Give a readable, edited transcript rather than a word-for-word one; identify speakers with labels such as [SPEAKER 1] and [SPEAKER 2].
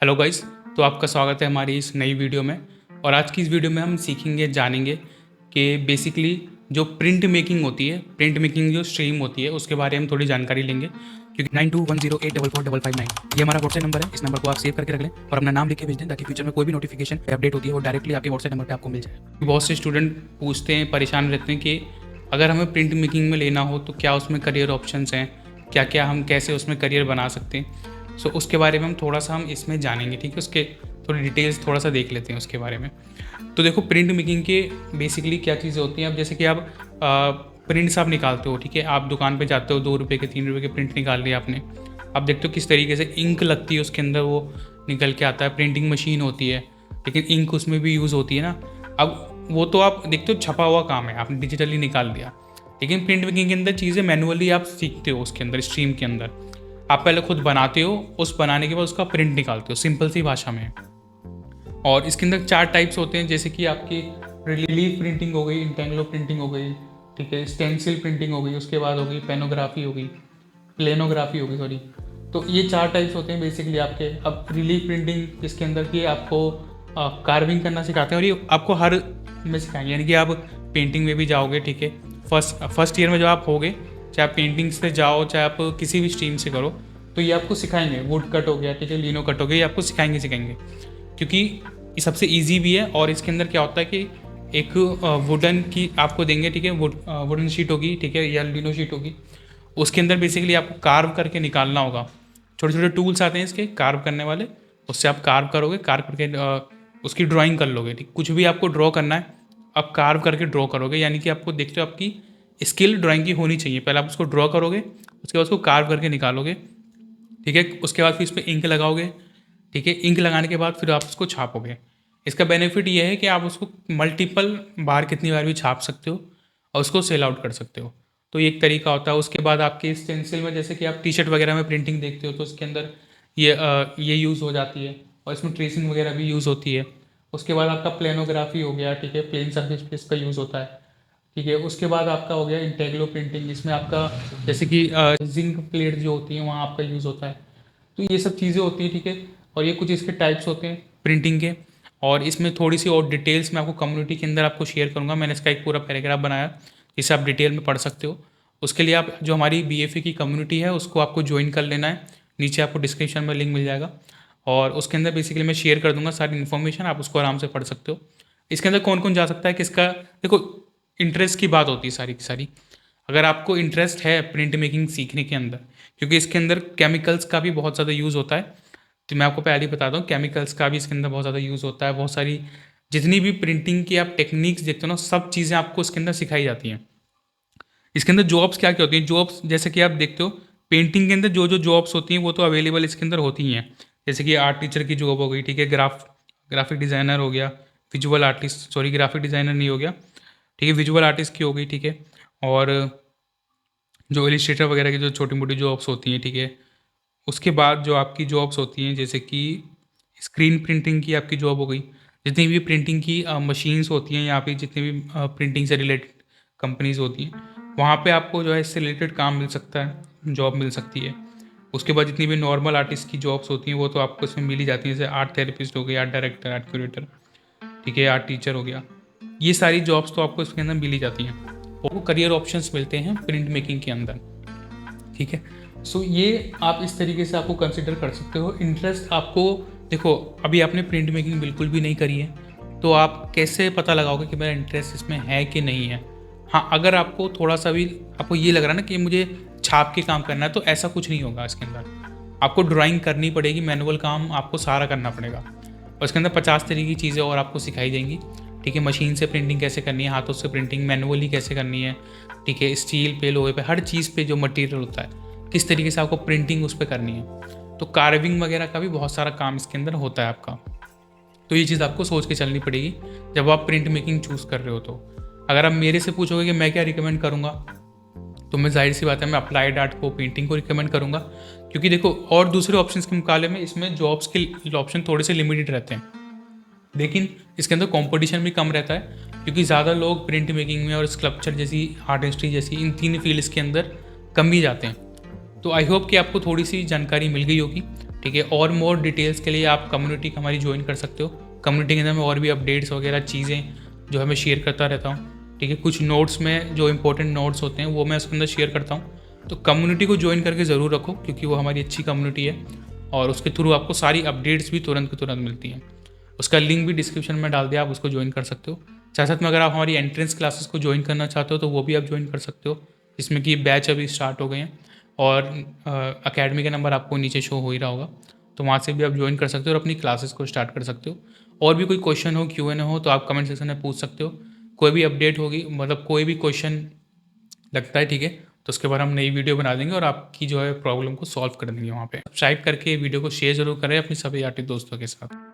[SPEAKER 1] Hello guys. तो आपका स्वागत है हमारी इस नई वीडियो में। और आज की इस वीडियो में हम सीखेंगे, जानेंगे कि बेसिकली जो प्रिंट मेकिंग होती है, प्रिंट मेकिंग जो स्ट्रीम होती है, उसके बारे में थोड़ी जानकारी लेंगे। क्योंकि 9210844559 ये हमारा व्हाट्सएप नंबर है। इस नंबर को आप सेव करके रख लें और अपना नाम लिख के भेज दें, ताकि फ्यूचर में कोई भी नोटिफिकेशन अपडेट होती है वो डायरेक्टली आपके व्हाट्सएप नंबर पर आपको मिल जाए। बहुत से स्टूडेंट पूछते हैं, परेशान रहते हैं कि अगर हमें प्रिंट मेकिंग में लेना हो तो क्या उसमें करियर ऑप्शंस हैं, क्या क्या हम कैसे उसमें करियर बना सकते हैं। सो उसके बारे में हम थोड़ा सा हम इसमें जानेंगे, ठीक है। उसके थोड़ी डिटेल्स थोड़ा सा देख लेते हैं उसके बारे में। तो देखो, प्रिंट मेकिंग के बेसिकली क्या चीज़ें होती हैं। अब जैसे कि आप प्रिंट्स आप निकालते हो, ठीक है। आप दुकान पे जाते हो, 2 रुपये के 3 रुपये के प्रिंट निकाल लिए आपने। आप देखते हो किस तरीके से इंक लगती है उसके अंदर, वो निकल के आता है। प्रिंटिंग मशीन होती है, लेकिन इंक उसमें भी यूज़ होती है ना। अब वो तो आप देखते हो छपा हुआ काम है, आपने डिजिटली निकाल दिया। लेकिन प्रिंट मेकिंग के अंदर चीज़ें मैनुअली आप सीखते हो, उसके अंदर स्ट्रीम के अंदर आप पहले खुद बनाते हो, उस बनाने के बाद उसका प्रिंट निकालते हो सिंपल सी भाषा में। और इसके अंदर 4 टाइप्स होते हैं, जैसे कि आपकी रिलीफ प्रिंटिंग हो गई, इंटेंगलो प्रिंटिंग हो गई, ठीक है, स्टेंसिल प्रिंटिंग हो गई, उसके बाद हो गई पेनोग्राफी हो गई, प्लेनोग्राफी हो गई, सॉरी। तो ये 4 टाइप्स होते हैं बेसिकली आपके। अब रिलीफ प्रिंटिंग इसके अंदर की आपको कार्विंग करना सिखाते हैं, और ये आपको हर में सिखाएंगे, यानी कि आप पेंटिंग में भी जाओगे, ठीक है। फर्स्ट ईयर में जो आप होगे, चाहे आप पेंटिंग से जाओ चाहे आप किसी भी स्ट्रीम से करो, तो ये आपको सिखाएंगे। वुड कट हो गया, ठीक है, लिनो कट हो गया, ये आपको सिखाएंगे। क्योंकि ये सबसे ईजी भी है। और इसके अंदर क्या होता है कि एक वुडन की आपको देंगे, ठीक है, वुडन शीट होगी, ठीक है, या लिनो शीट होगी। उसके अंदर बेसिकली आपको कार्व करके निकालना होगा। छोटे छोटे टूल्स आते हैं इसके कार्व करने वाले, उससे आप कार्व करोगे, कार्व करके उसकी ड्राइंग कर लोगे, ठीक। कुछ भी आपको ड्रॉ करना है, आप कार्व करके ड्रॉ करोगे, यानी कि आपको देखते हो आपकी स्किल ड्राइंग की होनी चाहिए। पहले आप उसको ड्रॉ करोगे, उसके बाद उसको कार्व करके निकालोगे, ठीक है। उसके बाद फिर इस पर इंक लगाओगे, ठीक है। इंक लगाने के बाद फिर आप उसको छापोगे। इसका बेनिफिट ये है कि आप उसको मल्टीपल बार, कितनी बार भी छाप सकते हो और उसको सेल आउट कर सकते हो। तो ये एक तरीका होता है। उसके बाद आपके स्टेंसिल में, जैसे कि आप टी शर्ट वगैरह में प्रिंटिंग देखते हो, तो उसके अंदर ये यूज़ हो जाती है, और इसमें ट्रेसिंग वगैरह भी यूज़ होती है। उसके बाद आपका प्लेनोग्राफी हो गया, ठीक है, प्लेन सर्फेस पे इसका यूज़ होता है, ठीक है। उसके बाद आपका हो गया इंटेग्रो प्रिंटिंग, इसमें आपका जैसे कि जिंक प्लेट जो होती है वहाँ आपका यूज़ होता है। तो ये सब चीज़ें होती हैं, ठीक है। और ये कुछ इसके टाइप्स होते हैं प्रिंटिंग के। और इसमें थोड़ी सी और डिटेल्स मैं आपको कम्युनिटी के अंदर आपको शेयर करूँगा। मैंने इसका एक पूरा पैराग्राफ बनाया जिसे आप डिटेल में पढ़ सकते हो। उसके लिए आप जो हमारी BFA की कम्युनिटी है उसको आपको ज्वाइन कर लेना है। नीचे आपको डिस्क्रिप्शन में लिंक मिल जाएगा, और उसके अंदर बेसिकली मैं शेयर कर दूंगा सारी इन्फॉर्मेशन, आप उसको आराम से पढ़ सकते हो। इसके अंदर कौन कौन जा सकता है, किसका, देखो, इंटरेस्ट की बात होती है सारी की सारी। अगर आपको इंटरेस्ट है प्रिंट मेकिंग सीखने के अंदर, क्योंकि इसके अंदर केमिकल्स का भी बहुत ज़्यादा यूज़ होता है। तो मैं आपको पहले ही बता दूँ, केमिकल्स का भी इसके अंदर बहुत ज़्यादा यूज़ होता है। बहुत सारी जितनी भी प्रिंटिंग की आप टेक्निक्स देखते हो ना, सब चीज़ें आपको इसके अंदर सिखाई जाती हैं। इसके अंदर जॉब्स क्या क्या होती हैं, जॉब्स जैसे कि आप देखते हो पेंटिंग के अंदर जो जो जॉब्स होती हैं वो तो अवेलेबल इसके अंदर होती ही हैं। जैसे कि आर्ट टीचर की जॉब हो गई, ठीक है, ग्राफिक डिज़ाइनर हो गया, visual artist, sorry graphic designer नहीं हो गया, ठीक है, विजुअल आर्टिस्ट की हो गई, ठीक है। और जो इलिस्ट्रेटर वगैरह की जो छोटी मोटी जॉब्स होती हैं, ठीक है। उसके बाद जो आपकी जॉब्स होती हैं, जैसे कि स्क्रीन प्रिंटिंग की आपकी जॉब हो गई। जितनी भी प्रिंटिंग की मशीन्स होती हैं, यहाँ पे जितनी भी प्रिंटिंग से रिलेटेड कंपनीज होती हैं, वहाँ पे आपको जो है इससे रिलेटेड काम मिल सकता है, जॉब मिल सकती है। उसके बाद जितनी भी नॉर्मल आर्टिस्ट की जॉब्स होती हैं वो तो आपको इसमें मिल ही जाती हैं, जैसे आर्ट थेरेपिस्ट हो गया, आर्ट डायरेक्टर, आर्ट क्यूरेटर, ठीक है, आर्ट टीचर हो गया। ये सारी जॉब्स तो आपको इसके अंदर मिल ही जाती हैं, और वो करियर ऑप्शंस मिलते हैं प्रिंट मेकिंग के अंदर, ठीक है। सो ये आप इस तरीके से आपको कंसिडर कर सकते हो। इंटरेस्ट आपको, देखो, अभी आपने प्रिंट मेकिंग बिल्कुल भी नहीं करी है, तो आप कैसे पता लगाओगे कि मेरा इंटरेस्ट इसमें है कि नहीं है। हाँ, अगर आपको थोड़ा सा भी आपको ये लग रहा है ना कि मुझे छाप के काम करना है, तो ऐसा कुछ नहीं होगा इसके अंदर। आपको ड्राइंग करनी पड़ेगी, मैनुअल काम आपको सारा करना पड़ेगा, और इसके अंदर 50 तरीके की चीज़ें और आपको सिखाई जाएंगी, ठीक है। मशीन से प्रिंटिंग कैसे करनी है, हाथों से प्रिंटिंग मैनुअली कैसे करनी है, ठीक है। स्टील पे, लोहे पे, हर चीज़ पे जो मटेरियल होता है, किस तरीके से आपको प्रिंटिंग उस पर करनी है। तो कार्विंग वगैरह का भी बहुत सारा काम इसके अंदर होता है आपका। तो ये चीज़ आपको सोच के चलनी पड़ेगी जब आप प्रिंट मेकिंग चूज़ कर रहे हो। तो अगर आप मेरे से पूछोगे कि मैं क्या रिकमेंड करूँगा, तो मैं जाहिर सी बात है मैं अप्लाइड आर्ट को, पेंटिंग को रिकमेंड करूँगा। क्योंकि देखो, और दूसरे ऑप्शंस के मुकाबले में इसमें जॉब्स के ऑप्शन थोड़े से लिमिटेड रहते हैं, लेकिन इसके अंदर कंपटीशन भी कम रहता है, क्योंकि ज़्यादा लोग प्रिंट मेकिंग में और स्कल्पचर जैसी, आर्ट हिस्ट्री जैसी इन 3 फील्ड्स के अंदर कम ही जाते हैं। तो आई होप कि आपको थोड़ी सी जानकारी मिल गई होगी। ठीक है। और मोर डिटेल्स के लिए आप कम्युनिटी हमारी ज्वाइन कर सकते हो। कम्युनिटी के अंदर मैं और भी अपडेट्स वगैरह चीज़ें जो है मैं शेयर करता रहता हूँ, ठीक है। कुछ नोट्स में जो इंपॉर्टेंट नोट्स होते हैं वो मैं उसके अंदर शेयर करता हूँ। तो कम्युनिटी को ज्वाइन करके ज़रूर रखो, क्योंकि वो हमारी अच्छी कम्युनिटी है और उसके थ्रू आपको सारी अपडेट्स भी तुरंत की तुरंत मिलती हैं। उसका लिंक भी डिस्क्रिप्शन में डाल दिया, आप उसको ज्वाइन कर सकते हो। साथ साथ में अगर आप हमारी एंट्रेंस क्लासेस को ज्वाइन करना चाहते हो तो वो भी आप ज्वाइन कर सकते हो, जिसमें कि बैच अभी स्टार्ट हो गए हैं और अकेडमी का नंबर आपको नीचे शो हो ही रहा होगा। तो वहाँ से भी आप ज्वाइन कर सकते हो और अपनी क्लासेस को स्टार्ट कर सकते हो। और भी कोई क्वेश्चन हो, Q&A हो, तो आप कमेंट सेक्शन में पूछ सकते हो। कोई भी अपडेट होगी, मतलब कोई भी क्वेश्चन लगता है, ठीक है, तो उसके बाद हम नई वीडियो बना देंगे और आपकी जो है प्रॉब्लम को सॉल्व कर देंगे वहाँ पे। सब्सक्राइब करके वीडियो को शेयर जरूर करें अपने सभी आर्टिस्ट दोस्तों के साथ।